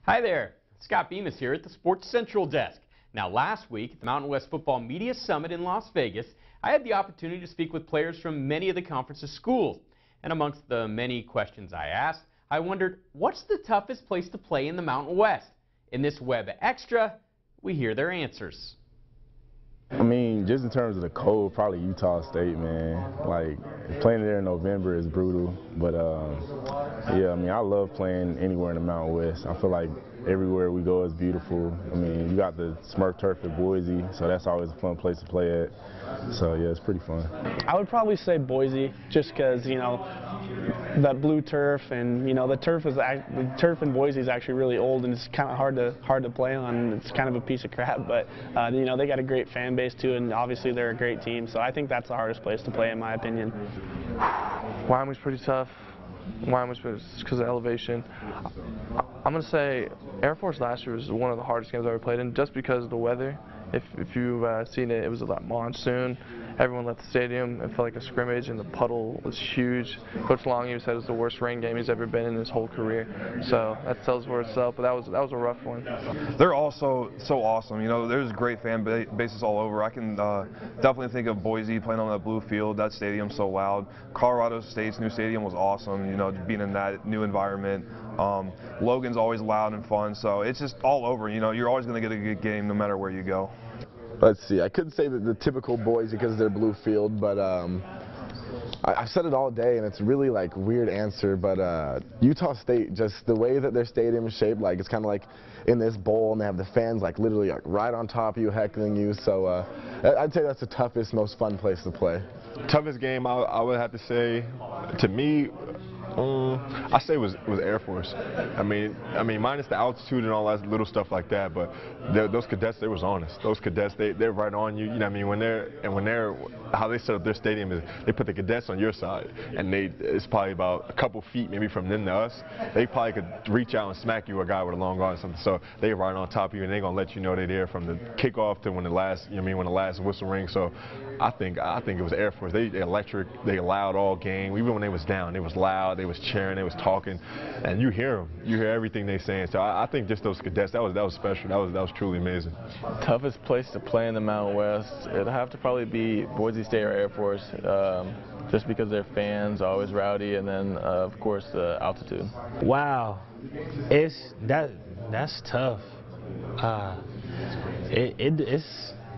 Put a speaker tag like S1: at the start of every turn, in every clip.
S1: Hi there, Scott Bemis here at the Sports Central Desk. Now last week at the Mountain West Football Media Summit in Las Vegas, I had the opportunity to speak with players from many of the conference's schools. And amongst the many questions I asked, I wondered, what's the toughest place to play in the Mountain West? In this Web Extra, we hear their answers.
S2: I mean, just in terms of the cold, probably Utah State, man. Like, playing there in November is brutal. But, yeah, I mean, I love playing anywhere in the Mountain West. I feel like everywhere we go is beautiful. I mean, you got the Smurf Turf at Boise, so that's always a fun place to play at. So, yeah, it's pretty fun.
S3: I would probably say Boise, just because, you know, that blue turf, and you know the turf in Boise is actually really old, and it's kind of hard to play on. It's kind of a piece of crap, but you know they got a great fan base too, and obviously they're a great team. So I think that's the hardest place to play, in my opinion.
S4: Wyoming's pretty tough. Wyoming's because of elevation. I'm gonna say Air Force last year was one of the hardest games I ever played in, just because of the weather. If you've seen it, it was a monsoon. Everyone left the stadium. It felt like a scrimmage, and the puddle was huge. Coach Long even said it was the worst rain game he's ever been in his whole career. So that tells for itself. But that was a rough one.
S5: They're also so awesome. You know, there's great fan bases all over. I can definitely think of Boise playing on that blue field. That stadium's so loud. Colorado State's new stadium was awesome. You know, being in that new environment. Logan's always loud and fun. So it's just all over. You know, you're always going to get a good game no matter where you go.
S2: Let's see, I couldn't say that the typical Boise because of their blue field, but I've said it all day, and it's really like weird answer, but Utah State, just the way that their stadium is shaped, like it's kind of like in this bowl, and they have the fans like literally like right on top of you, heckling you. So I'd say that's the toughest, most fun place to play.
S6: Toughest game I would have to say, to me, I say was Air Force. I mean, minus the altitude and all that little stuff like that, but those cadets, they was honest. Those cadets, they're right on you. You know what I mean? When they're how they set up their stadium is they put the cadets on your side, and it's probably about a couple feet maybe from them to us. They probably could reach out and smack you, a guy with a long arm or something. So they're right on top of you, and they're gonna let you know they're there from the kickoff to when the last, you know what I mean, when the last whistle rings. So I think it was Air Force. They electric. They loud all game. Even when they was down, they was loud. They was cheering, they was talking, and you hear them. You hear everything they saying. So I think just those cadets, that was special. That was truly amazing.
S7: Toughest place to play in the Mountain West, it'd have to probably be Boise State or Air Force, just because their fans are always rowdy, and then of course the altitude.
S8: Wow, that's tough.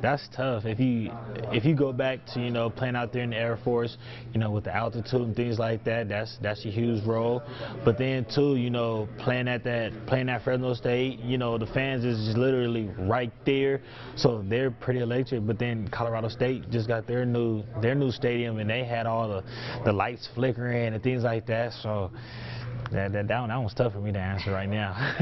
S8: That's tough. If you go back to, you know, playing out there in the Air Force, you know, with the altitude and things like that, that's a huge role. But then too, you know, playing at Fresno State, you know, the fans is just literally right there, so they're pretty electric. But then Colorado State just got their new stadium, and they had all the lights flickering and things like that. So that one's tough for me to answer right now.